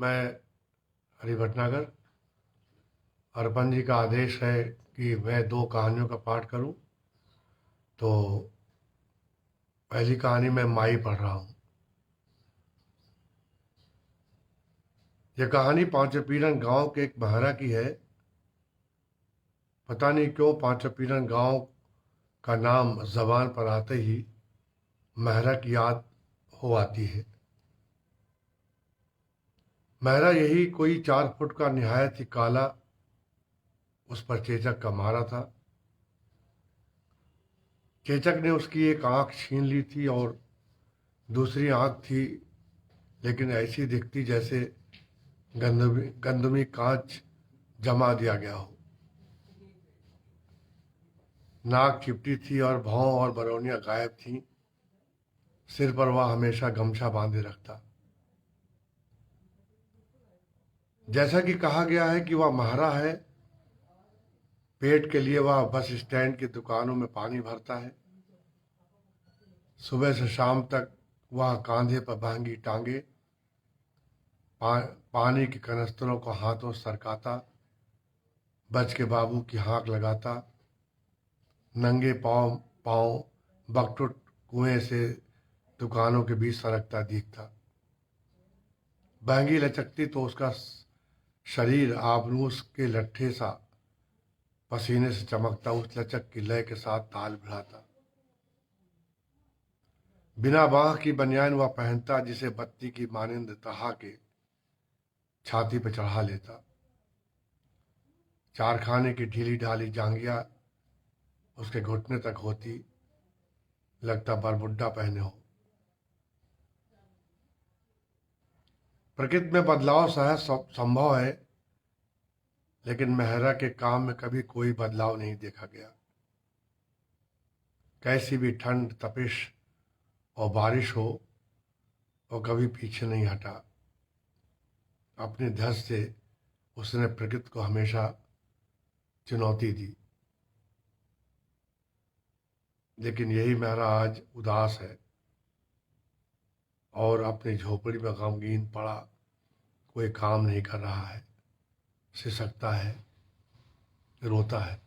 मैं हरि भटनागर। अर्पण जी का आदेश है कि मैं दो कहानियों का पाठ करूं। तो पहली कहानी मैं माई पढ़ रहा हूं। यह कहानी पांचपीरन गांव के एक महरा की है। पता नहीं क्यों पांचपीरन गांव का नाम जबान पर आते ही महरा की याद हो आती है। महरा यही कोई 4 फुट का निहायत ही काला, उस पर चेचक का मारा था। चेचक ने उसकी एक आंख छीन ली थी और दूसरी आंख थी, लेकिन ऐसी दिखती जैसे गंदमी कांच जमा दिया गया हो। नाक चिपटी थी और भौं और बरौनियां गायब थीं। सिर पर वह हमेशा गमछा बांधे रखता। जैसा कि कहा गया है कि वह महारा है। पेट के लिए वह बस स्टैंड की दुकानों में पानी भरता है। सुबह से शाम तक वह कांधे पर बांगी टांगे पानी के कनस्तरों को हाथों सरकाता, बच के बाबू की हाँक लगाता, नंगे पाँव पाँव बकटुट कुएं से दुकानों के बीच सरकता दिखता। बांगी लचकती तो उसका शरीर आबनूस के लट्ठे सा पसीने से चमकता उस लचक की लय के साथ ताल भिड़ाता। बिना बाह की बनियान वह पहनता जिसे बत्ती की मानिंद तहा के छाती पर चढ़ा लेता। चारखाने की ढीली ढाली जांघिया उसके घुटने तक होती, लगता बरमुड्डा पहने हो। प्रकृति में बदलाव सहज संभव है, लेकिन मेहरा के काम में कभी कोई बदलाव नहीं देखा गया। कैसी भी ठंड, तपिश और बारिश हो, वो कभी पीछे नहीं हटा। अपने धैर्य से उसने प्रकृति को हमेशा चुनौती दी। लेकिन यही मेहरा आज उदास है और अपनी झोपड़ी में गमगीन पड़ा, कोई काम नहीं कर रहा है, सिसकता है, रोता है।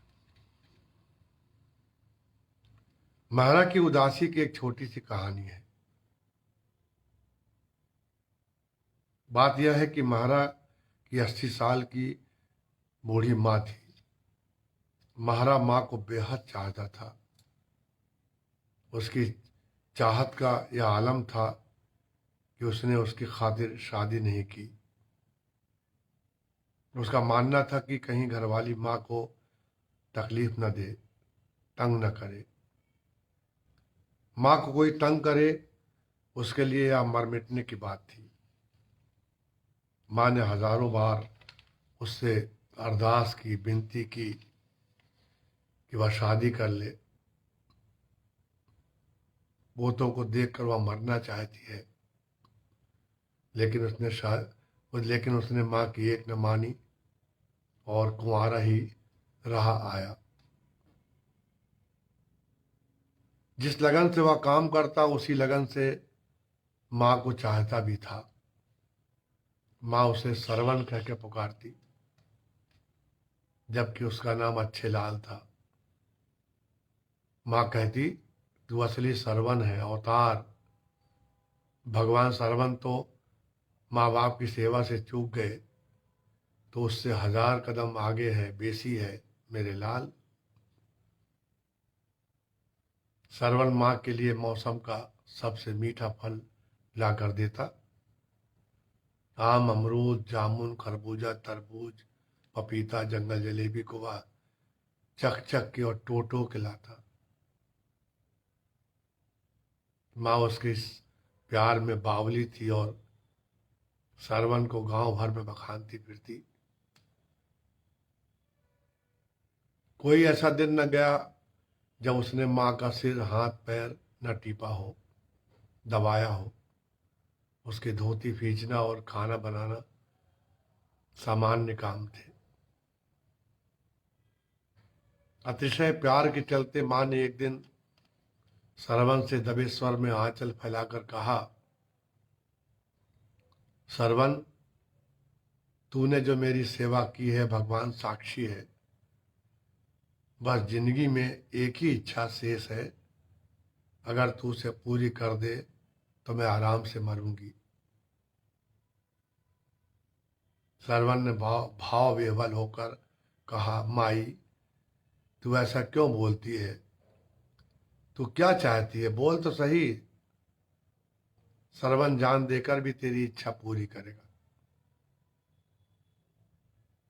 मेहरा की उदासी की एक छोटी सी कहानी है। बात यह है कि मेहरा की 80 साल की बूढ़ी माँ थी। मेहरा माँ को बेहद चाहता था। उसकी चाहत का यह आलम था कि उसने उसकी खातिर शादी नहीं की। उसका मानना था कि कहीं घरवाली माँ को तकलीफ न दे, तंग न करे। माँ को कोई तंग करे, उसके लिए यह मर मिटने की बात थी। माँ ने हजारों बार उससे अरदास की, विनती की कि वह शादी कर ले। पोतों को देखकर वह मरना चाहती है, लेकिन उसने माँ की एक न मानी और कुंवारा ही रहा आया। जिस लगन से वह काम करता, उसी लगन से माँ को चाहता भी था। माँ उसे सरवन कह के पुकारती, जबकि उसका नाम अच्छे लाल था। माँ कहती, तू असली सरवन है, अवतार। भगवान सरवन तो माँ बाप की सेवा से चूक गए, तो उससे 1000 कदम आगे है, बेसी है मेरे लाल। सरवन माँ के लिए मौसम का सबसे मीठा फल ला कर देता। आम, अमरूद, जामुन, खरबूजा, तरबूज, पपीता, जंगल जलेबी को वह चख चख के और टो के लाता। माँ उसके इस प्यार में बावली थी और सरवन को गांव भर में बखानती फिरती। कोई ऐसा दिन न गया जब उसने माँ का सिर, हाथ, पैर न टीपा हो, दबाया हो। उसके धोती खींचना और खाना बनाना सामान्य काम थे। अतिशय प्यार के चलते माँ ने एक दिन सरवन से दबे स्वर में आंचल फैलाकर कहा, सरवन, तूने जो मेरी सेवा की है भगवान साक्षी है। बस जिंदगी में एक ही इच्छा शेष है, अगर तू उसे पूरी कर दे तो मैं आराम से मरूंगी। सरवन ने भाव विह्वल होकर कहा, माई तू ऐसा क्यों बोलती है? तू क्या चाहती है, बोल तो सही। सरवन जान देकर भी तेरी इच्छा पूरी करेगा।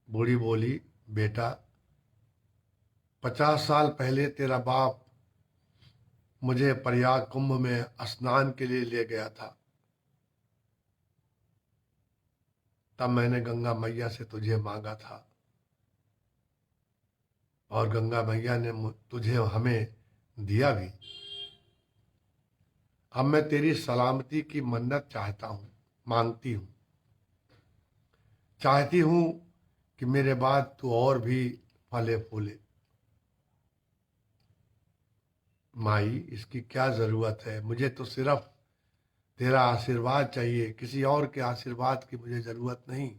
बूढ़ी बोली, बेटा 50 साल पहले तेरा बाप मुझे प्रयाग कुंभ में स्नान के लिए ले गया था। तब मैंने गंगा मैया से तुझे मांगा था और गंगा मैया ने तुझे हमें दिया भी। अब मैं तेरी सलामती की मन्नत चाहता हूं, मांगती हूं, चाहती हूं कि मेरे बाद तू और भी फले फूले। माई इसकी क्या जरूरत है, मुझे तो सिर्फ तेरा आशीर्वाद चाहिए, किसी और के आशीर्वाद की मुझे जरूरत नहीं।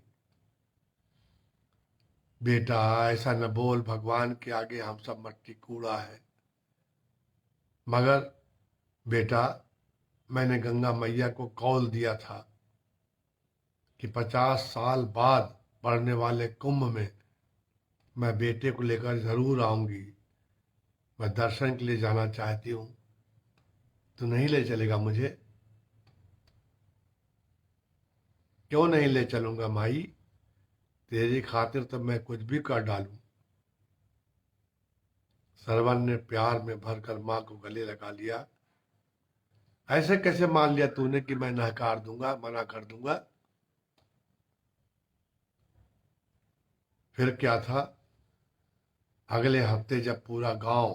बेटा ऐसा न बोल, भगवान के आगे हम सब मट्टी कूड़ा है। मगर बेटा मैंने गंगा मैया को कौल दिया था कि 50 साल बाद पड़ने वाले कुंभ में मैं बेटे को लेकर जरूर आऊंगी। मैं दर्शन के लिए जाना चाहती हूं, तू नहीं ले चलेगा मुझे? क्यों नहीं ले चलूंगा माई, तेरी खातिर तो मैं कुछ भी कर डालूं। सरवन ने प्यार में भरकर मां को गले लगा लिया। ऐसे कैसे मान लिया तूने कि मैं नकार दूंगा, मना कर दूंगा? फिर क्या था, अगले हफ्ते जब पूरा गांव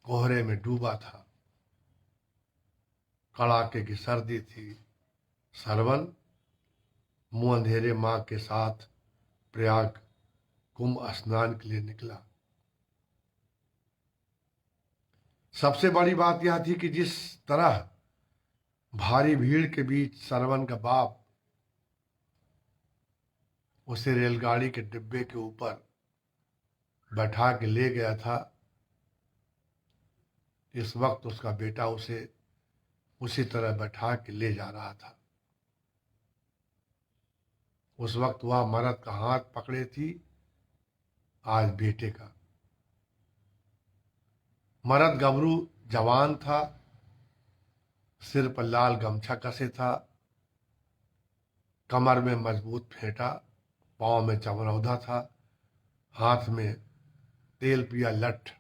कोहरे में डूबा था, कड़ाके की सर्दी थी, सरवन मुंह अंधेरे मां के साथ प्रयाग कुंभ स्नान के लिए निकला। सबसे बड़ी बात यह थी कि जिस तरह भारी भीड़ के बीच सरवन का बाप उसे रेलगाड़ी के डिब्बे के ऊपर बैठा के ले गया था, इस वक्त उसका बेटा उसे उसी तरह बैठा के ले जा रहा था। उस वक्त वह मर्द का हाथ पकड़े थी, आज बेटे का। मर्द गबरू जवान था, सिर पर लाल गमछा कसे था, कमर में मजबूत फेंटा, पांव में चमरौधा था, हाथ में तेल पिया लठ।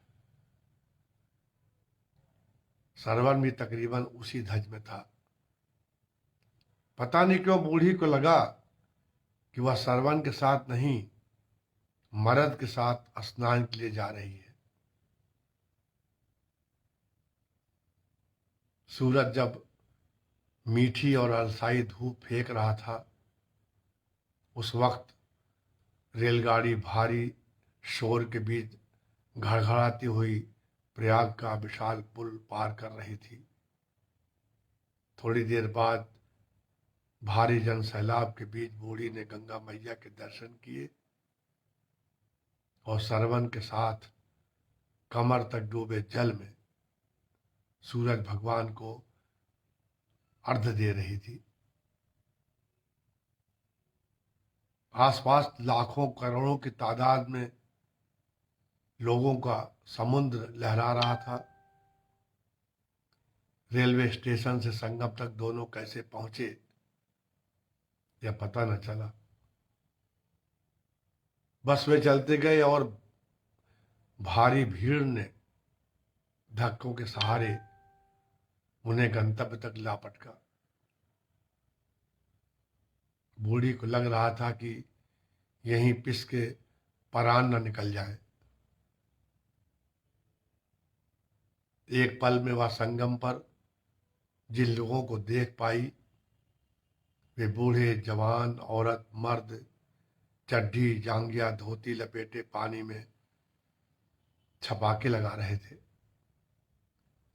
सरवन भी तकरीबन उसी धज में था। पता नहीं क्यों बूढ़ी को लगा कि वह सरवन के साथ नहीं, मर्द के साथ स्नान के लिए जा रही है। सूरज जब मीठी और अलसाई धूप फेंक रहा था, उस वक्त रेलगाड़ी भारी शोर के बीच घड़घड़ाती हुई प्रयाग का विशाल पुल पार कर रही थी। थोड़ी देर बाद भारी जन सैलाब के बीच बूढ़ी ने गंगा मैया के दर्शन किए और सरवन के साथ कमर तक डूबे जल में सूरज भगवान को अर्घ दे रही थी। आसपास लाखों करोड़ों की तादाद में लोगों का समुद्र लहरा रहा था। रेलवे स्टेशन से संगम तक दोनों कैसे पहुंचे यह पता न चला। बस वे चलते गए और भारी भीड़ ने धक्कों के सहारे उन्हें गंतव्य तक ला पटका। बूढ़ी को लग रहा था कि यहीं पिस के परान न निकल जाए। एक पल में वह संगम पर जिन लोगों को देख पाई, वे बूढ़े जवान औरत मर्द चड्ढी जांघिया धोती लपेटे पानी में छपाके लगा रहे थे।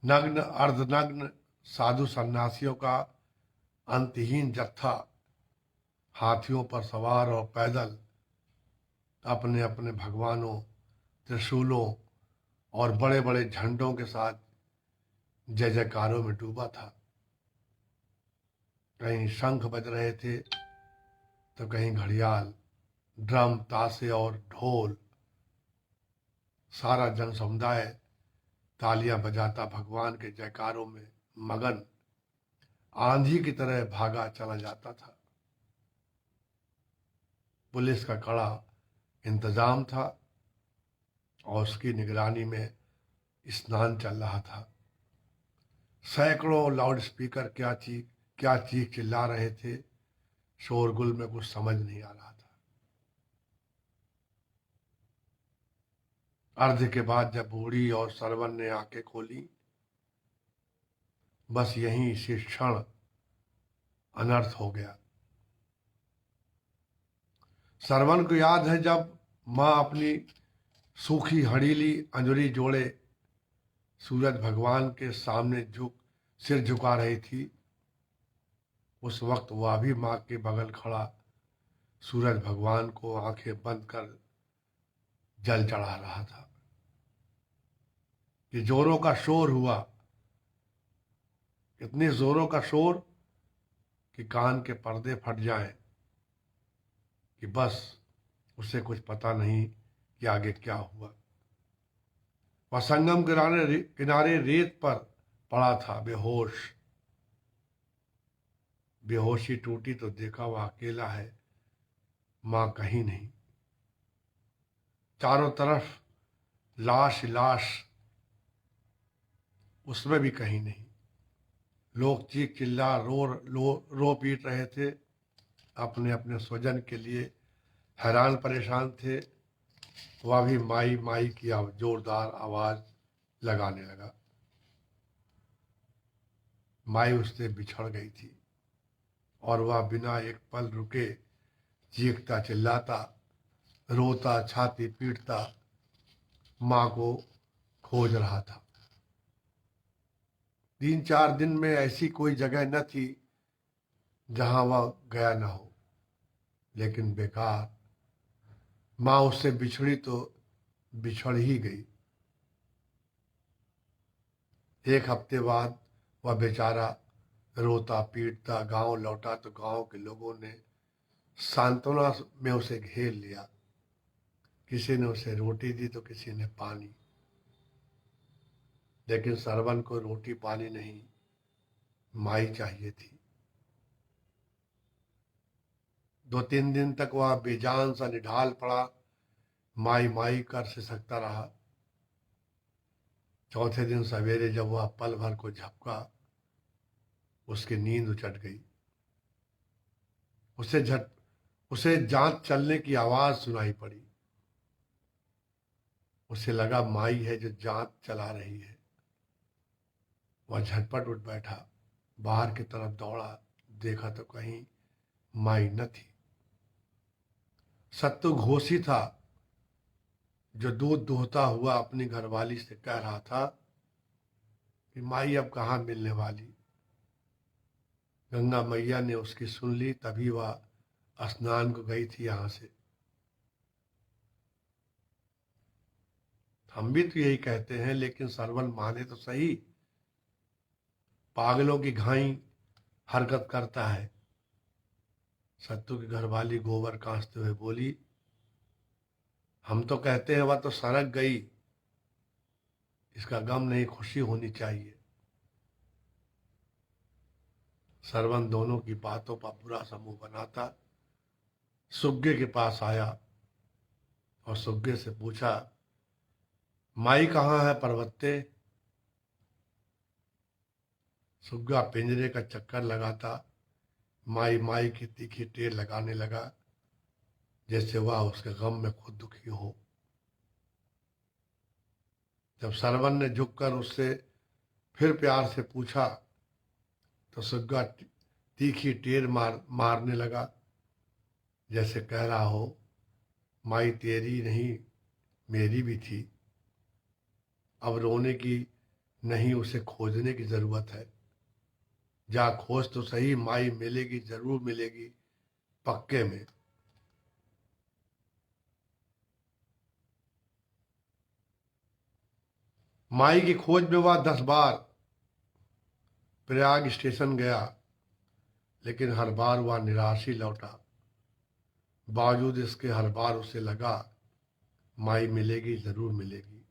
नग्न अर्धनग्न साधु सन्यासियों का अंतहीन जत्था हाथियों पर सवार और पैदल अपने अपने भगवानों, त्रिशूलों और बड़े बड़े झंडों के साथ जय जयकारों में डूबा था। कहीं शंख बज रहे थे तो कहीं घड़ियाल, ड्रम, ताशे और ढोल। सारा जन समुदाय तालियां बजाता भगवान के जयकारों में मगन आंधी की तरह भागा चला जाता था। पुलिस का कड़ा इंतजाम था और उसकी निगरानी में स्नान चल रहा था। सैकड़ों लाउडस्पीकर क्या चीख चिल्ला रहे थे, शोरगुल में कुछ समझ नहीं आ रहा था। अर्ध के बाद जब बूढ़ी और सरवन ने आंखें खोली, बस यहीं इसी क्षण अनर्थ हो गया। सरवन को याद है जब मां अपनी सूखी हड़ीली अंजुरी जोड़े सूरज भगवान के सामने सिर झुका रही थी। उस वक्त वह भी मां के बगल खड़ा सूरज भगवान को आंखें बंद कर जल चढ़ा रहा था कि जोरों का शोर हुआ, इतने जोरों का शोर कि कान के पर्दे फट जाएं, कि बस उसे कुछ पता नहीं कि आगे क्या हुआ। वह संगम किनारे रेत पर पड़ा था बेहोश। बेहोशी टूटी तो देखा वह अकेला है, मां कहीं नहीं। चारों तरफ लाश लाश, उसमें भी कहीं नहीं। लोग चीख चिल्ला रो पीट रहे थे, अपने अपने स्वजन के लिए हैरान परेशान थे। वह भी माई माई की जोरदार आवाज लगाने लगा। माई उससे बिछड़ गई थी और वह बिना एक पल रुके चीखता चिल्लाता, रोता, छाती पीटता मां को खोज रहा था। 3-4 दिन में ऐसी कोई जगह न थी जहां वह गया न हो, लेकिन बेकार। मां उससे बिछड़ी तो बिछड़ ही गई। 1 हफ्ते बाद वह बेचारा रोता पीटता गांव लौटा तो गांव के लोगों ने सांत्वना में उसे घेर लिया। किसी ने उसे रोटी दी तो किसी ने पानी, लेकिन सरवन को रोटी पानी नहीं, माई चाहिए थी। 2-3 दिन तक वह बेजान सा निढाल पड़ा, माई माई कर से सकता रहा। चौथे दिन सवेरे जब वह पल भर को झपका, उसकी नींद उचट गई। उसे जांच चलने की आवाज सुनाई पड़ी। उसे लगा माई है जो जांच चला रही है। वह झटपट उठ बैठा, बाहर की तरफ दौड़ा, देखा तो कहीं माई न थी। सत्तू घोषी था जो दूध दुहता हुआ अपनी घरवाली से कह रहा था कि माई अब कहाँ मिलने वाली। गंगा मैया ने उसकी सुन ली, तभी वह स्नान को गई थी यहां से। हम भी तो यही कहते हैं, लेकिन सरवन माने तो सही। पागलों की घाई हरकत करता है। सत्तू की घरवाली गोबर कांचते हुए बोली, हम तो कहते हैं वह तो सड़क गई, इसका गम नहीं खुशी होनी चाहिए। सरवन दोनों की बातों पर बुरा सा मुंह बनाता सुग्गे के पास आया और सुग्गे से पूछा, माई कहाँ है पर्वते? सुग्गा पिंजरे का चक्कर लगाता माई माई की तीखी टेर लगाने लगा, जैसे वह उसके गम में खुद दुखी हो। जब सरवन ने झुककर उससे फिर प्यार से पूछा तो सुग्गा तीखी टेर मारने लगा, जैसे कह रहा हो, माई तेरी नहीं मेरी भी थी। अब रोने की नहीं, उसे खोजने की जरूरत है। जा खोज तो सही, माई मिलेगी, जरूर मिलेगी। पक्के में। माई की खोज में वह 10 बार प्रयाग स्टेशन गया, लेकिन हर बार वह निराश ही लौटा। बावजूद इसके हर बार उसे लगा माई मिलेगी, जरूर मिलेगी।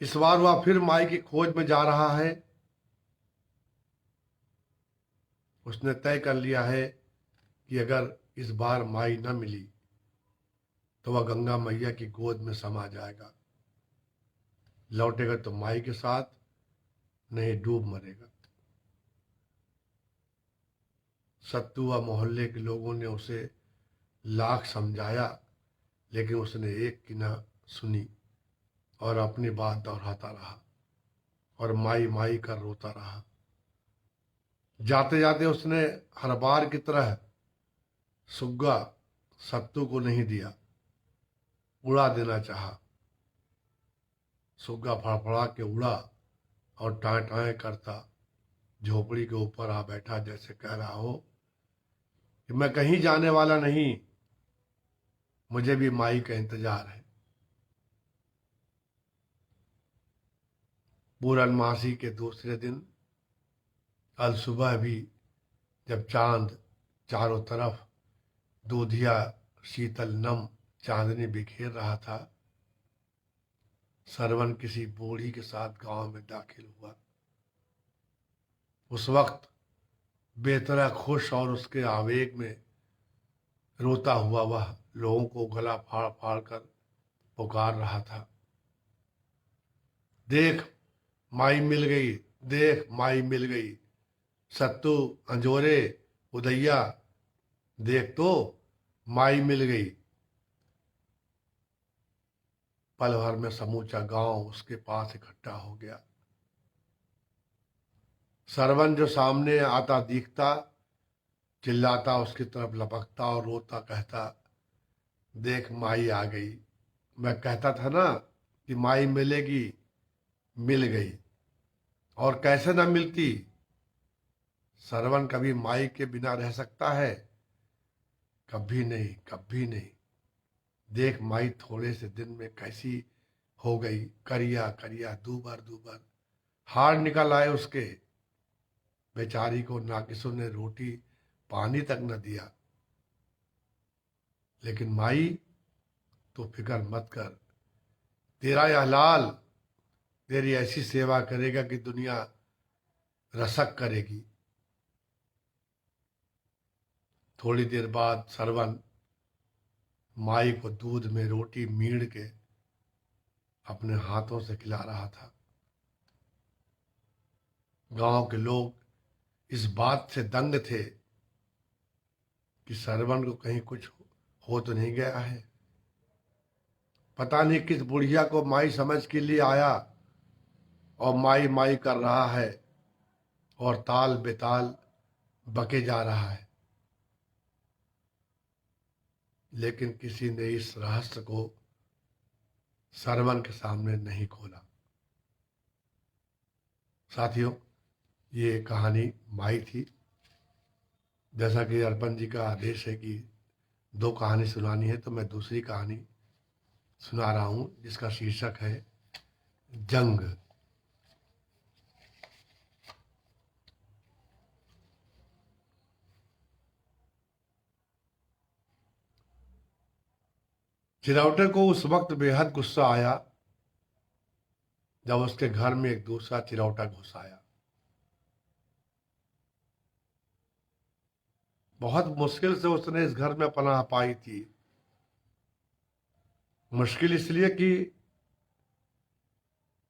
इस बार वह फिर माई की खोज में जा रहा है। उसने तय कर लिया है कि अगर इस बार माई न मिली तो वह गंगा मैया की गोद में समा जाएगा। लौटेगा तो माई के साथ, नहीं डूब मरेगा। सत्तू व मोहल्ले के लोगों ने उसे लाख समझाया, लेकिन उसने एक की न सुनी और अपनी बात दोहराता रहा और माई माई कर रोता रहा। जाते जाते उसने हर बार की तरह सुग्गा सत्तू को नहीं दिया, उड़ा देना चाहा। सुग्गा फड़फड़ा के उड़ा और टाँ टाँ करता झोपड़ी के ऊपर आ बैठा, जैसे कह रहा हो कि मैं कहीं जाने वाला नहीं, मुझे भी माई का इंतजार है। पूरनमासी के दूसरे दिन कल सुबह भी जब चांद चारों तरफ दूधिया शीतल नम चांदनी बिखेर रहा था, सरवन किसी बूढ़ी के साथ गांव में दाखिल हुआ। उस वक्त बेतरा खुश और उसके आवेग में रोता हुआ वह लोगों को गला फाड़ फाड़ कर पुकार रहा था, देख माई मिल गई, देख माई मिल गई। सत्तू, अंजोरे, उदैया, देख तो माई मिल गई। पल भर में समूचा गांव उसके पास इकट्ठा हो गया। सरवन जो सामने आता दिखता, चिल्लाता, उसकी तरफ लपकता और रोता कहता, देख माई आ गई। मैं कहता था ना कि माई मिलेगी, मिल गई। और कैसे ना मिलती। सरवन कभी माई के बिना रह सकता है? कभी नहीं, कभी नहीं। देख माई थोड़े से दिन में कैसी हो गई, करिया करिया, दूबर दूबर। हाड़ निकल आए उसके। बेचारी को ना किसी ने रोटी पानी तक न दिया। लेकिन माई तो फिक्र मत कर, तेरा यह लाल तेरी ऐसी सेवा करेगा कि दुनिया रसक करेगी। थोड़ी देर बाद सरवन माई को दूध में रोटी मीड़ के अपने हाथों से खिला रहा था। गांव के लोग इस बात से दंग थे कि सरवन को कहीं कुछ हो तो नहीं गया है। पता नहीं किस बुढ़िया को माई समझ के लिए आया और माई माई कर रहा है और ताल बेताल बके जा रहा है। लेकिन किसी ने इस रहस्य को सरवन के सामने नहीं खोला। साथियों, ये कहानी माई थी। जैसा कि अर्पण जी का आदेश है कि 2 कहानी सुनानी है, तो मैं दूसरी कहानी सुना रहा हूं, जिसका शीर्षक है जंग। चिरौटे को उस वक्त बेहद गुस्सा आया जब उसके घर में एक दूसरा चिरौटा घुस आया। बहुत मुश्किल से उसने इस घर में पनाह पाई थी। मुश्किल इसलिए कि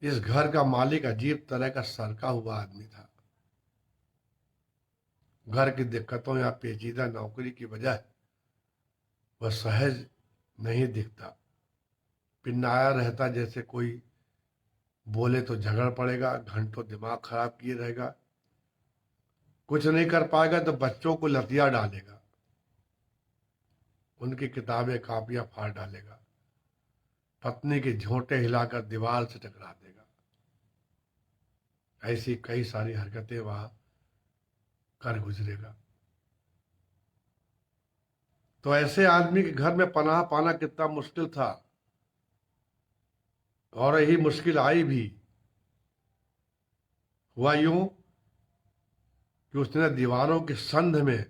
इस घर का मालिक अजीब तरह का सरका हुआ आदमी था। घर की दिक्कतों या पेचीदा नौकरी की वजह वह सहज नहीं दिखता। पिन्नाया रहता, जैसे कोई बोले तो झगड़ पड़ेगा, घंटों दिमाग खराब किए रहेगा। कुछ नहीं कर पाएगा तो बच्चों को लतिया डालेगा, उनकी किताबें कापियां फाड़ डालेगा, पत्नी के झोंटे हिलाकर दीवार से टकरा देगा। ऐसी कई सारी हरकतें वह कर गुजरेगा। तो ऐसे आदमी के घर में पनाह पाना कितना मुश्किल था, और यही मुश्किल आई भी। हुआ यूं कि उसने दीवारों के संध में,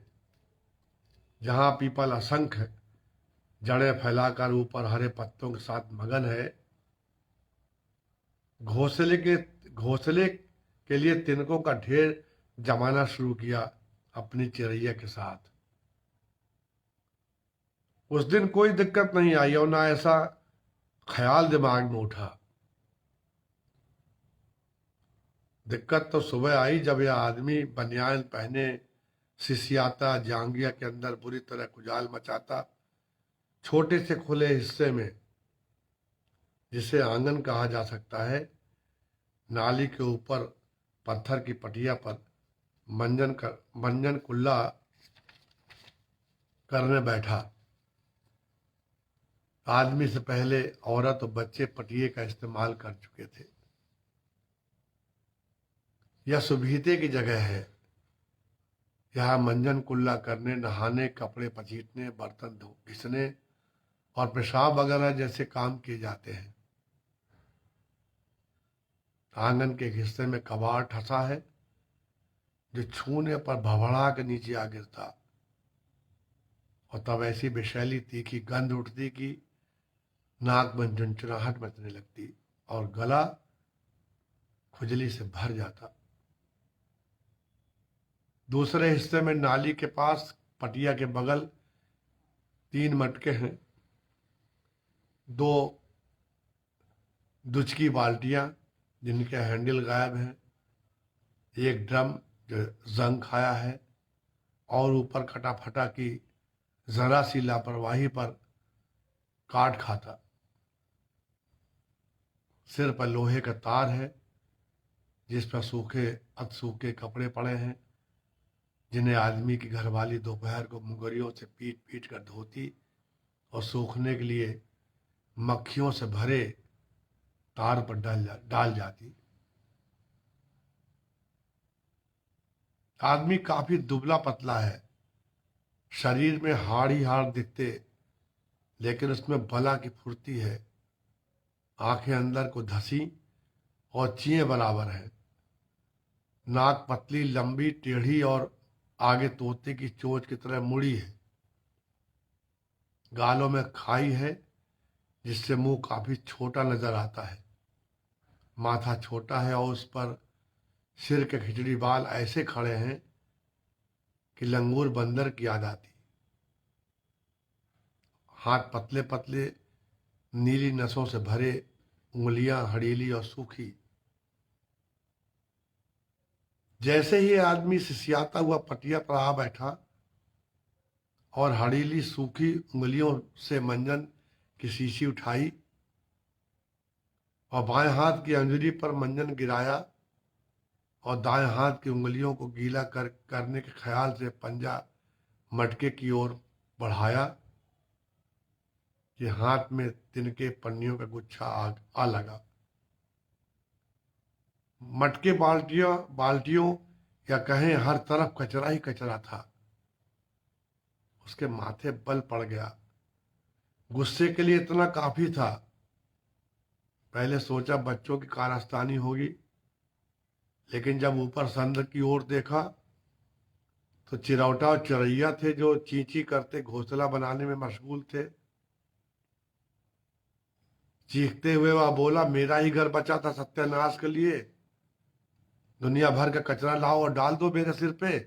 जहां पीपल असंख्य जड़ें फैलाकर ऊपर हरे पत्तों के साथ मगन है, घोंसले के लिए तिनकों का ढेर जमाना शुरू किया अपनी चिरैया के साथ। उस दिन कोई दिक्कत नहीं आई और ना ऐसा ख्याल दिमाग में उठा। दिक्कत तो सुबह आई जब यह आदमी बनियान पहने सिसियाता जांगिया के अंदर बुरी तरह खुजाल मचाता छोटे से खुले हिस्से में, जिसे आंगन कहा जा सकता है, नाली के ऊपर पत्थर की पटिया पर मंजन कुल्ला करने बैठा। आदमी से पहले औरत और बच्चे पटिये का इस्तेमाल कर चुके थे। यह सुबीते की जगह है। यहाँ मंजन कुल्ला करने, नहाने, कपड़े पचीटने, बर्तन घिसने और पेशाब वगैरह जैसे काम किए जाते हैं। आंगन के हिस्से में कबाड़ ठसा है जो छूने पर भभड़ा के नीचे आ गिरता, और तब ऐसी विषैली तीखी गंध उठती कि नाक में झुंझुनाहट मचने लगती और गला खुजली से भर जाता। दूसरे हिस्से में नाली के पास पटिया के बगल 3 मटके हैं, 2 दुचकी बाल्टियां जिनके हैंडल गायब हैं, एक ड्रम जो जंग खाया है और ऊपर कटा फटा की जरा सी लापरवाही पर काट खाता। सिर पर लोहे का तार है जिस पर सूखे कपड़े पड़े हैं, जिन्हें आदमी की घरवाली दोपहर को मुंगरियों से पीट पीट कर धोती और सूखने के लिए मक्खियों से भरे तार पर डाल जाती। आदमी काफी दुबला पतला है, शरीर में हाड़ ही हाड़ दिखते, लेकिन उसमें बला की फुर्ती है। आंखें अंदर को धसी और चिए बराबर है। नाक पतली, लंबी, टेढ़ी और आगे तोते की चोंच की तरह मुड़ी है। गालों में खाई है जिससे मुंह काफी छोटा नजर आता है। माथा छोटा है और उस पर सिर के खिचड़ी बाल ऐसे खड़े हैं कि लंगूर बंदर की याद आती। हाथ पतले पतले, नीली नसों से भरे, उंगलियां हड़ीली और सूखी। जैसे ही आदमी सिसियाता हुआ पटिया पर आ बैठा और हड़ीली सूखी उंगलियों से मंजन की शीशी उठाई और बाएं हाथ की अंगुली पर मंजन गिराया और दाएं हाथ की उंगलियों को गीला करने के ख्याल से पंजा मटके की ओर बढ़ाया कि हाथ में तिनके पन्नियों का गुच्छा आ लगा। मटके बाल्टियों या कहें हर तरफ कचरा ही कचरा था। उसके माथे बल पड़ गया। गुस्से के लिए इतना काफी था। पहले सोचा बच्चों की कारस्तानी होगी, लेकिन जब ऊपर संद की ओर देखा तो चिरौटा और चिरैया थे जो चींची करते घोंसला बनाने में मशगूल थे। चीखते हुए वह बोला, मेरा ही घर बचा था सत्यानाश के लिए, दुनिया भर का कचरा लाओ और डाल दो मेरे सिर पे।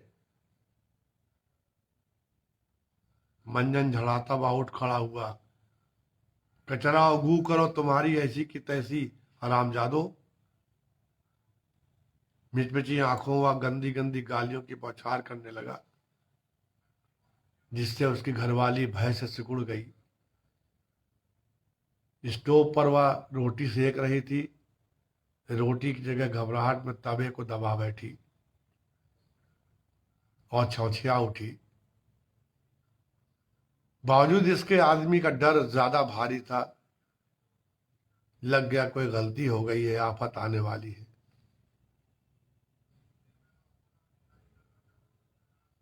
मंजन झड़ाता हुआ उठ खड़ा हुआ, कचरा और गू करो तुम्हारी ऐसी की तैसी हरामजादो। मिचमिची आंखों व गंदी गंदी गालियों की बौछार करने लगा, जिससे उसकी घरवाली भय से सिकुड़ गई। स्टोव पर वह रोटी सेक रही थी। रोटी की जगह घबराहट में तवे को दबा बैठी और छौछिया उठी। बावजूद इसके आदमी का डर ज्यादा भारी था। लग गया कोई गलती हो गई है, आफत आने वाली है।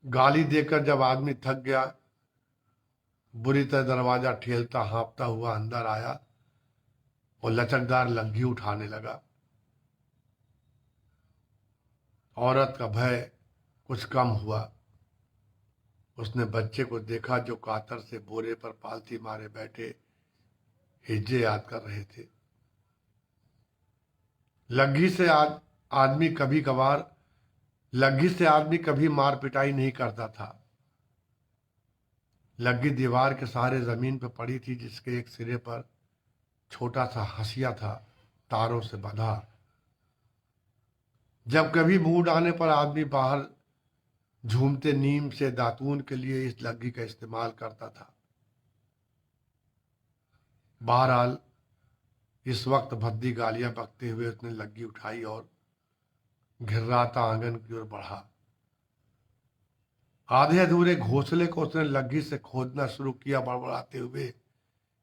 गाली देकर जब आदमी थक गया बुरी तरह दरवाजा ठेलता हाँफता हुआ अंदर आया और लचकदार लग्गी उठाने लगा। औरत का भय कुछ कम हुआ। उसने बच्चे को देखा जो कातर से बोरे पर पालथी मारे बैठे हिज्जे याद कर रहे थे। लग्गी से आदमी कभी मार पिटाई नहीं करता था। लग्गी दीवार के सहारे जमीन पर पड़ी थी, जिसके एक सिरे पर छोटा सा हंसिया था, तारों से बंधा। जब कभी मूड आने पर आदमी बाहर झूमते नीम से दातून के लिए इस लग्गी का इस्तेमाल करता था। बहरहाल इस वक्त भद्दी गालियां बकते हुए उसने लग्गी उठाई और घिर्राता आंगन की ओर बढ़ा। आधे अधूरे घोंसले को उसने लग्गी से खोदना शुरू किया, बड़बड़ाते हुए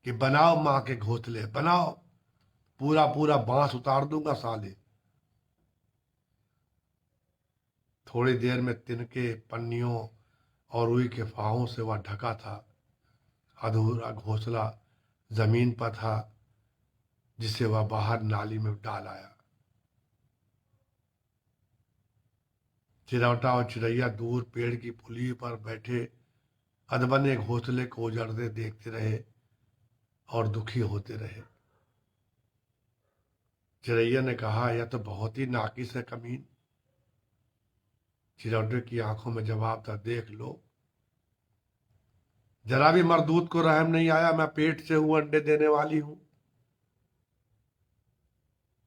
कि बनाओ मां के घोंसले बनाओ, पूरा पूरा बांस उतार दूंगा साले। थोड़ी देर में तिनके, पन्नियों और रुई के फाहों से वह ढका था। अधूरा घोंसला जमीन पर था, जिसे वह बाहर नाली में डाल आया। चिरौटा और चिड़ैया दूर पेड़ की पुली पर बैठे अधबने घोंसले को उजड़ते देखते रहे और दुखी होते रहे। चिड़ैया ने कहा, यह तो बहुत ही नाकिस है कमीन। चिरौटे की आंखों में जवाब था, देख लो, जरा भी मरदूत को रहम नहीं आया। मैं पेट से हूं, अंडे देने वाली हूं।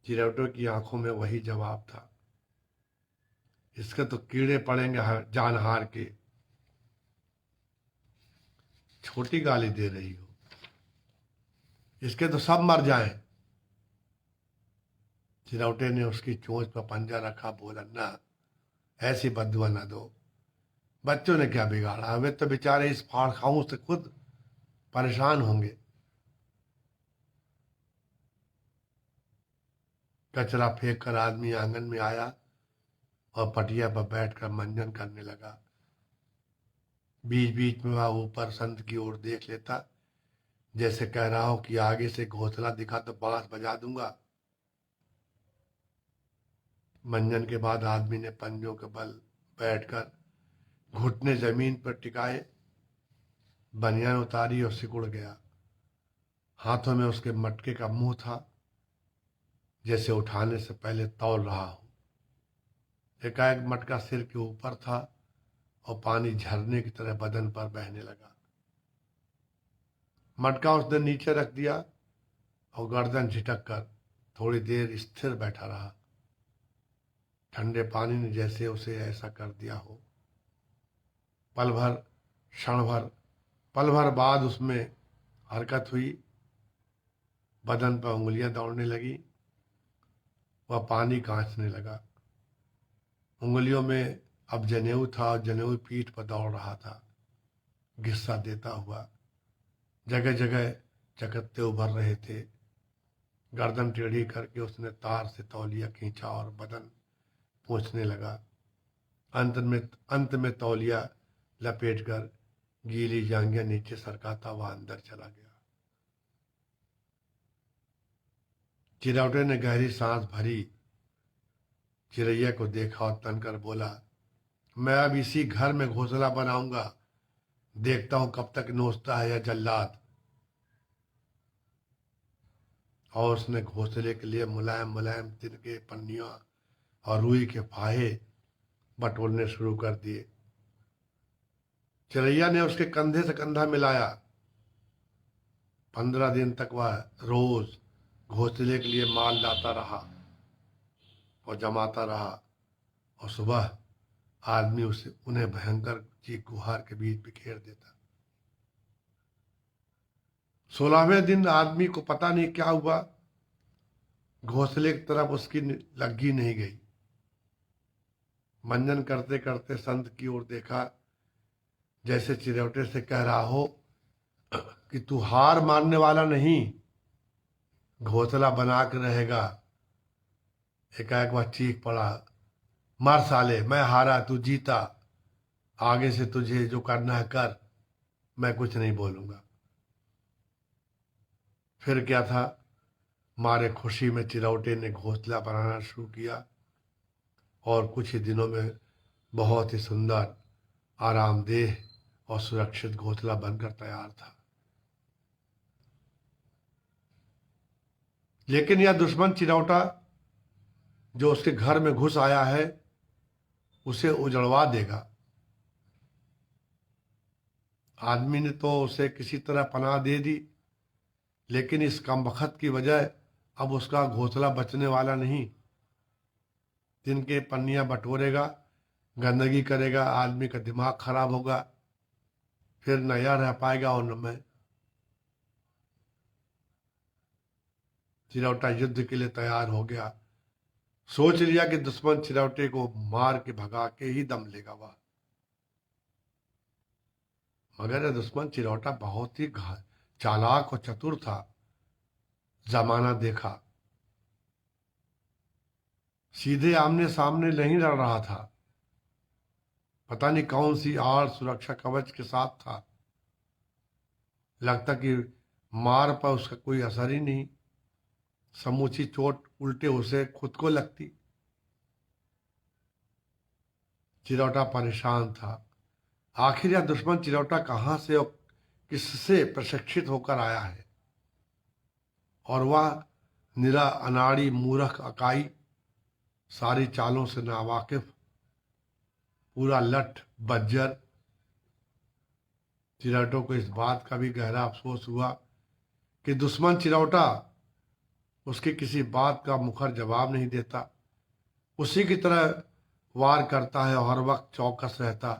चिरौटे की आंखों में वही जवाब था, इसके तो कीड़े पड़ेंगे जानहार के। छोटी गाली दे रही हो, इसके तो सब मर जाएं। चिरौटे ने उसकी चोंच पर पंजा रखा, बोला, ना, ऐसी बददुआ ना दो। बच्चों ने क्या बिगाड़ा, वे तो बेचारे इस फाड़ खाऊं से खुद परेशान होंगे। कचरा फेंक कर आदमी आंगन में आया और पटिया पर बैठकर मंजन करने लगा। बीच बीच में वह ऊपर संत की ओर देख लेता, जैसे कह रहा हो कि आगे से घोंसला दिखा तो बांस बजा दूंगा। मंजन के बाद आदमी ने पंजों के बल बैठकर घुटने जमीन पर टिकाए, बनियान उतारी और सिकुड़ गया। हाथों में उसके मटके का मुंह था, जैसे उठाने से पहले तौल रहा हो। एकाएक मटका सिर के ऊपर था और पानी झरने की तरह बदन पर बहने लगा। मटका उसने नीचे रख दिया और गर्दन झिटक कर थोड़ी देर स्थिर बैठा रहा। ठंडे पानी ने जैसे उसे ऐसा कर दिया हो। पल भर बाद उसमें हरकत हुई। बदन पर उंगलियां दौड़ने लगी। वह पानी कांचने लगा। उंगलियों में अब जनेऊ था और जनेऊ पीठ पर दौड़ रहा था, गिस्सा देता हुआ। जगह जगह चकत्ते उभर रहे थे। गर्दन टेढ़ी करके उसने तार से तौलिया खींचा और बदन पोंछने लगा। अंत में तौलिया लपेटकर गीली जांघियां नीचे सरकाता हुआ अंदर चला गया। चिरौटे ने गहरी सांस भरी, चिड़ैया को देखा और तनकर बोला, मैं अब इसी घर में घोंसला बनाऊंगा। देखता हूं कब तक नोचता है यह जल्लाद। और उसने घोंसले के लिए मुलायम मुलायम तिनके, पन्नियां और रुई के फाहे बटोरने शुरू कर दिए। चिड़ैया ने उसके कंधे से कंधा मिलाया। 15 दिन तक वह रोज घोंसले के लिए माल लाता रहा और जमाता रहा, और सुबह आदमी उन्हें भयंकर चीख गुहार के बीच बिखेर देता। 16वें दिन आदमी को पता नहीं क्या हुआ, घोंसले की तरफ उसकी लग्गी नहीं गई। मंजन करते करते संत की ओर देखा, जैसे चिरौटे से कह रहा हो कि तू हार मानने वाला नहीं, घोंसला बना के रहेगा। एकाएक वह चीख पड़ा, मर साले, मैं हारा तू जीता, आगे से तुझे जो करना है कर। मैं कुछ नहीं बोलूंगा। फिर क्या था, मारे खुशी में चिरौटे ने घोंसला बनाना शुरू किया और कुछ ही दिनों में बहुत ही सुंदर, आरामदेह और सुरक्षित घोंसला बनकर तैयार था। लेकिन यह दुश्मन चिरौटा जो उसके घर में घुस आया है उसे उजड़वा देगा। आदमी ने तो उसे किसी तरह पनाह दे दी, लेकिन इस कमबख्त की वजह अब उसका घोंसला बचने वाला नहीं। दिन के पन्नियां बटोरेगा, गंदगी करेगा, आदमी का दिमाग खराब होगा, फिर न यह रह पाएगा और न मैं। चिरौटा युद्ध के लिए तैयार हो गया। सोच लिया कि दुश्मन चिरौटे को मार के भगा के ही दम लेगा वह। मगर यह दुश्मन चिरौटा बहुत ही चालाक और चतुर था। जमाना देखा, सीधे आमने सामने नहीं लड़ रहा था, पता नहीं कौन सी आड़ सुरक्षा कवच के साथ था। लगता कि मार पर उसका कोई असर ही नहीं, समूची चोट उल्टे उसे खुद को लगती। चिरौटा परेशान था। आखिर यह दुश्मन चिरौटा कहां से और किससे प्रशिक्षित होकर आया है, और वह निरा अनाड़ी मूर्ख अकाई, सारी चालों से नावाकिफ, पूरा लठ बज्जर। चिरौटों को इस बात का भी गहरा अफसोस हुआ कि दुश्मन चिरौटा उसकी किसी बात का मुखर जवाब नहीं देता, उसी की तरह वार करता है और हर वक्त चौकस रहता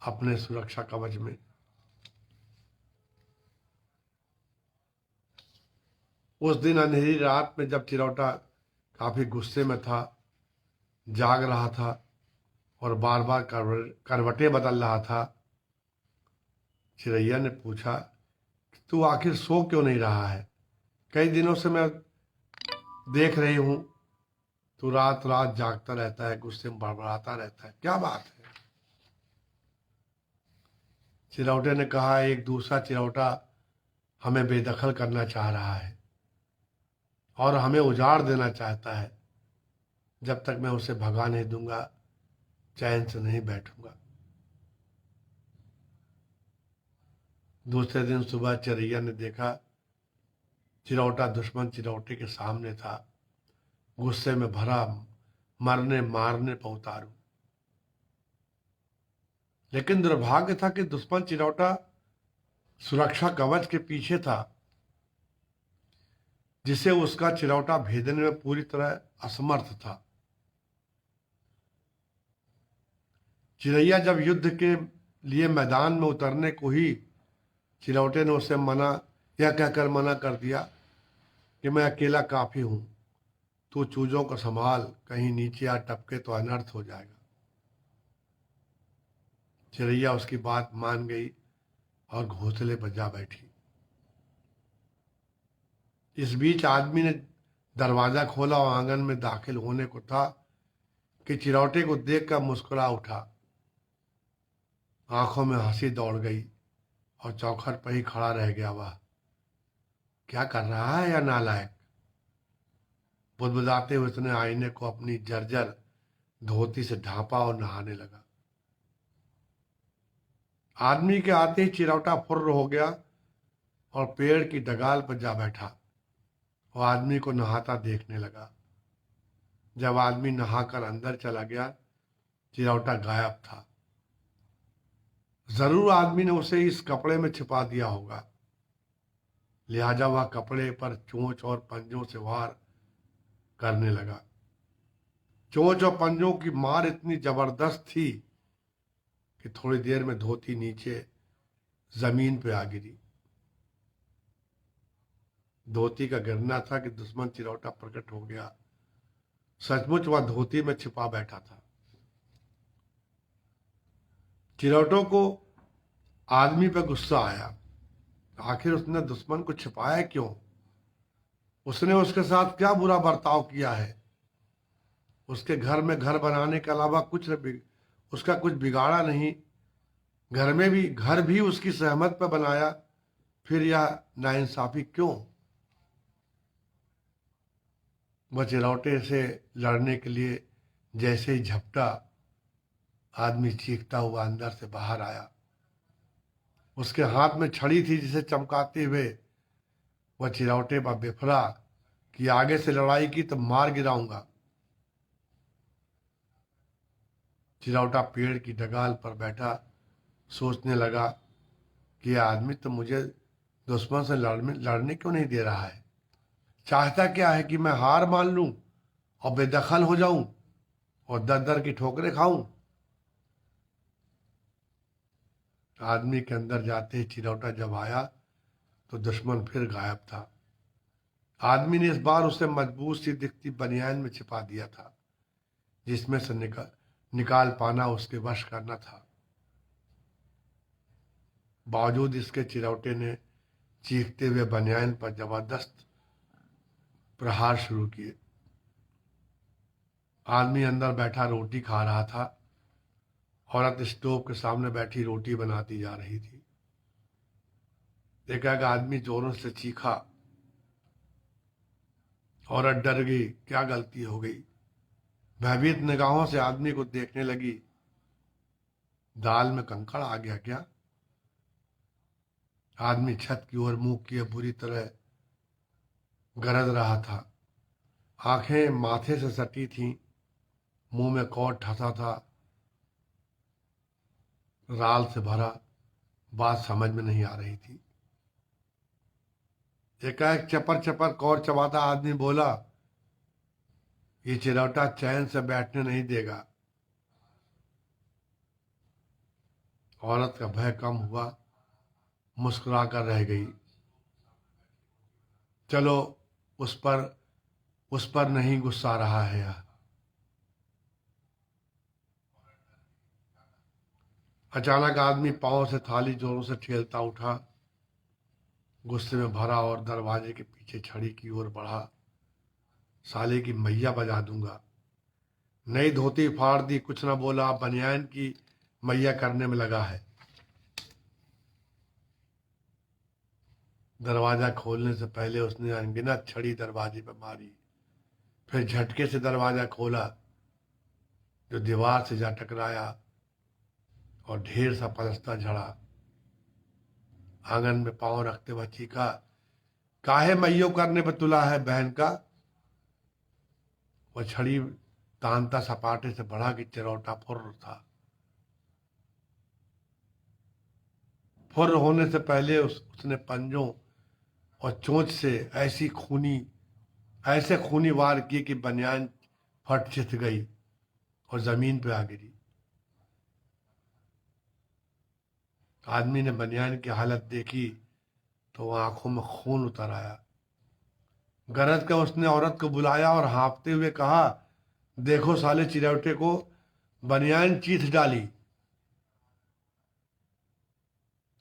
अपने सुरक्षा कवच में। उस दिन अंधेरी रात में जब चिरौटा काफी गुस्से में था, जाग रहा था और बार बार करवटें बदल रहा था, चिरैया ने पूछा कि तू आखिर सो क्यों नहीं रहा है? कई दिनों से मैं देख रही हूं तू रात रात जागता रहता है, गुस्से में बड़बड़ाता रहता है, क्या बात है? चिरौटे ने कहा, एक दूसरा चिरौटा हमें बेदखल करना चाह रहा है और हमें उजाड़ देना चाहता है। जब तक मैं उसे भगा नहीं दूंगा चैन से नहीं बैठूंगा। दूसरे दिन सुबह चिरैया ने देखा चिरौटा दुश्मन चिरौटे के सामने था, गुस्से में भरा, मरने मारने पर उतारू। लेकिन दुर्भाग्य था कि दुश्मन चिरौटा सुरक्षा कवच के पीछे था, जिसे उसका चिरौटा भेदने में पूरी तरह असमर्थ था। चिरैया जब युद्ध के लिए मैदान में उतरने को ही चिरौटे ने उसे यह कहकर मना कर दिया कि मैं अकेला काफी हूं, तू चूजों को संभाल, कहीं नीचे आ टपके तो अनर्थ हो जाएगा। चिरैया उसकी बात मान गई और घोंसले पर जा बैठी। इस बीच आदमी ने दरवाजा खोला और आंगन में दाखिल होने को था कि चिरौटे को देखकर मुस्कुरा उठा। आंखों में हंसी दौड़ गई और चौखट पर ही खड़ा रह गया। वह क्या कर रहा है या नालायक? बुदबुदाते हुए उसने आईने को अपनी जर्जर धोती से ढांपा और नहाने लगा। आदमी के आते ही चिरौटा फुर्र हो गया और पेड़ की डगाल पर जा बैठा और आदमी को नहाता देखने लगा। जब आदमी नहाकर अंदर चला गया, चिरौटा गायब था। जरूर आदमी ने उसे इस कपड़े में छिपा दिया होगा, लिहाजा वह कपड़े पर चोंच और पंजों से वार करने लगा। चोंच और पंजों की मार इतनी जबरदस्त थी कि थोड़ी देर में धोती नीचे जमीन पे आ गिरी। धोती का गिरना था कि दुश्मन चिरौटा प्रकट हो गया। सचमुच वह धोती में छिपा बैठा था। चिरौटों को आदमी पर गुस्सा आया। आखिर उसने दुश्मन को छिपाया क्यों? उसने उसके साथ क्या बुरा बर्ताव किया है? उसके घर में घर बनाने के अलावा उसका कुछ बिगाड़ा नहीं। घर भी उसकी सहमत पर बनाया, फिर यह नाइंसाफी क्यों? वह चिरौटे से लड़ने के लिए जैसे ही झपटा, आदमी चीखता हुआ अंदर से बाहर आया। उसके हाथ में छड़ी थी, जिसे चमकाते हुए वह चिरौटे पर बिफरा कि आगे से लड़ाई की तो मार गिराऊंगा। चिरौटा पेड़ की डगाल पर बैठा सोचने लगा कि यह आदमी तो मुझे दुश्मन से लड़ने क्यों नहीं दे रहा है? चाहता क्या है कि मैं हार मान लूं और बेदखल हो जाऊं और दर दर की ठोकरें खाऊं? आदमी के अंदर जाते ही चिरौटा जब आया तो दुश्मन फिर गायब था। आदमी ने इस बार उसे मजबूत सी दिखती बनियान में छिपा दिया था, जिसमें से निकाल पाना उसके वश का न था। बावजूद इसके चिरौटे ने चीखते हुए बनियान पर जबरदस्त प्रहार शुरू किए। आदमी अंदर बैठा रोटी खा रहा था। औरत स्टोव के सामने बैठी रोटी बनाती जा रही थी। एकाएक आदमी जोरों से चीखा। औरत डर गई, क्या गलती हो गई? भयभीत निगाहों से आदमी को देखने लगी। दाल में कंकड़ आ गया क्या? आदमी छत की ओर मुंह किए बुरी तरह गरज रहा था। आंखें माथे से सटी थीं, मुंह में कौर ठसा था, राल से भरा। बात समझ में नहीं आ रही थी। एकाएक चपर चपर कौर चबाता आदमी बोला, ये चिरौटा चैन से बैठने नहीं देगा। औरत का भय कम हुआ, मुस्कुराकर रह गई। चलो, उस पर नहीं गुस्सा रहा है यह। अचानक आदमी पांव से थाली जोरों से ठेलता उठा, गुस्से में भरा, और दरवाजे के पीछे छड़ी की ओर बढ़ा। साले की मैया बजा दूंगा। नई धोती फाड़ दी, कुछ ना बोला, बनियान की मैया करने में लगा है। दरवाजा खोलने से पहले उसने अनगिनत छड़ी दरवाजे पर मारी, फिर झटके से दरवाजा खोला, जो दीवार से जा टकराया और ढेर सा पलस्तर झड़ा। आंगन में पांव रखते हुए चीखा, काहे मैयो करने पर तुला है बहन का? वह छड़ी तानता सपाटे से बढ़ा कि चिरौटा फुर्र था। फुर्र होने से पहले उसने पंजों और चोंच से ऐसे खूनी वार किए कि बनियान फट छिथ गई और जमीन पे आ गिरी। आदमी ने बनियान की हालत देखी तो आंखों में खून उतर आया। गरज कर उसने औरत को बुलाया और हाँफते हुए कहा, देखो साले चिरौटे को बनियान चीथ डाली।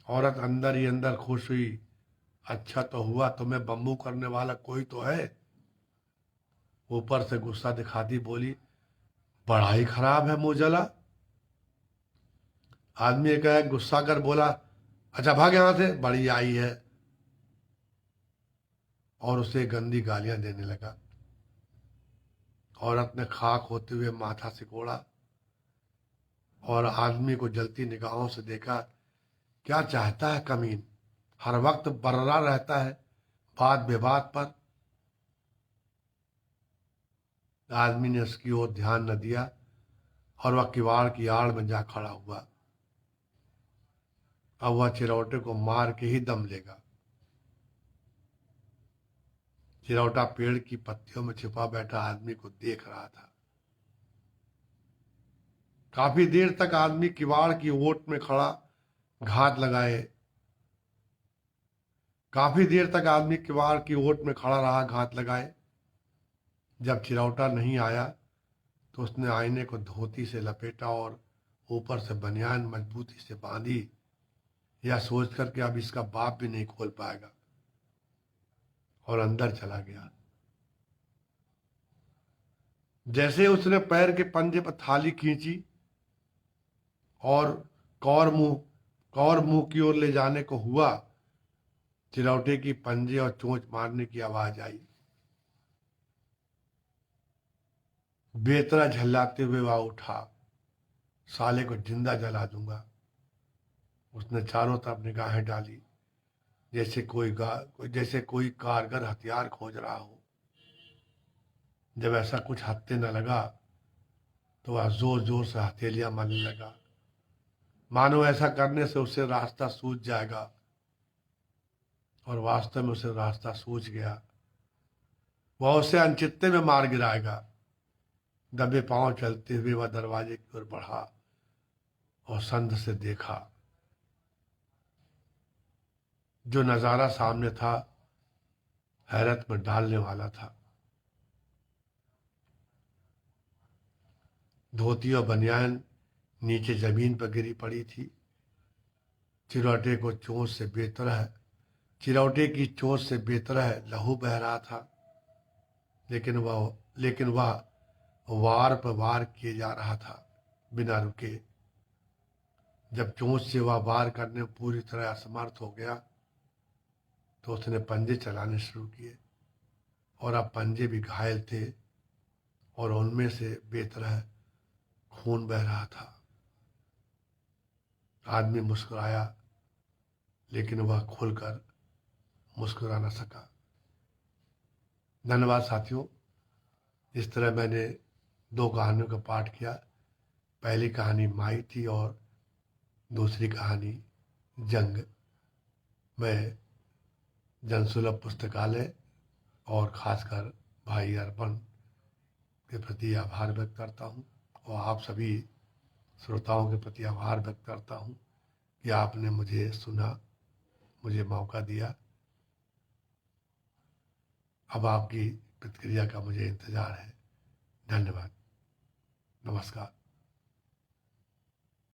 औरत अंदर ही अंदर खुश हुई। अच्छा तो हुआ, तुम्हें बम्बू करने वाला कोई तो है। ऊपर से गुस्सा दिखाती बोली, बड़ा ही खराब है मुंह जला। आदमी एक गुस्सा कर बोला, अच्छा भाग यहां से, बड़ी आई है, और उसे गंदी गालियां देने लगा। औरत ने खाक होते हुए माथा सिकोड़ा और आदमी को जलती निगाहों से देखा। क्या चाहता है कमीन? हर वक्त बर्रा रहता है बात बेबात पर। आदमी ने उसकी ओर ध्यान न दिया और वह किवाड़ की आड़ में जा खड़ा हुआ। अब वह चिरौटे को मार के ही दम लेगा। चिरौटा पेड़ की पत्तियों में छिपा बैठा आदमी को देख रहा था। काफी देर तक आदमी किवाड़ की ओट में खड़ा घात लगाए काफी देर तक आदमी किवाड़ की ओट में खड़ा रहा घात लगाए। जब चिरौटा नहीं आया तो उसने आईने को धोती से लपेटा और ऊपर से बनियान मजबूती से बांधी, यह सोचकर कि अब इसका बाप भी नहीं खोल पाएगा, और अंदर चला गया। जैसे उसने पैर के पंजे पर थाली खींची और कौर मुंह कौर मुंह की ओर ले जाने को हुआ, चिरौटे की पंजे और चोंच मारने की आवाज आई। बेतरा झल्लाते हुए वह उठा, साले को जिंदा जला दूंगा। उसने चारों तरफ निगाहें डाली, जैसे कोई कारगर हथियार खोज रहा हो। जब ऐसा कुछ हत्थे न लगा तो वह जोर जोर से हथेलियां मारने लगा, मानो ऐसा करने से उसे रास्ता सूझ जाएगा। और वास्तव में उसे रास्ता सूझ गया। वह उसे अनचित्ते में मार गिराएगा। दबे पांव चलते हुए वह दरवाजे की ओर बढ़ा और संद से देखा। जो नजारा सामने था हैरत में डालने वाला था। धोती और बनियान नीचे जमीन पर गिरी पड़ी थी। चिरौटे को चोंच से बेतरह चिरौटे की चोंच से बेतरह लहू बह रहा था। लेकिन वह वार पर वार किए जा रहा था बिना रुके। जब चोंच से वह वार करने में पूरी तरह असमर्थ हो गया तो उसने पंजे चलाने शुरू किए। और अब पंजे भी घायल थे और उनमें से बेतरह खून बह रहा था। आदमी मुस्कुराया, लेकिन वह खुलकर मुस्कुरा न सका। धन्यवाद साथियों। इस तरह मैंने 2 कहानियों का पाठ किया। पहली कहानी माई थी और दूसरी कहानी जंग। मैं जनसुलभ पुस्तकालय और खासकर भाई अर्पण के प्रति आभार व्यक्त करता हूँ और आप सभी श्रोताओं के प्रति आभार व्यक्त करता हूँ कि आपने मुझे सुना, मुझे मौका दिया। अब आपकी प्रतिक्रिया का मुझे इंतजार है। धन्यवाद। नमस्कार।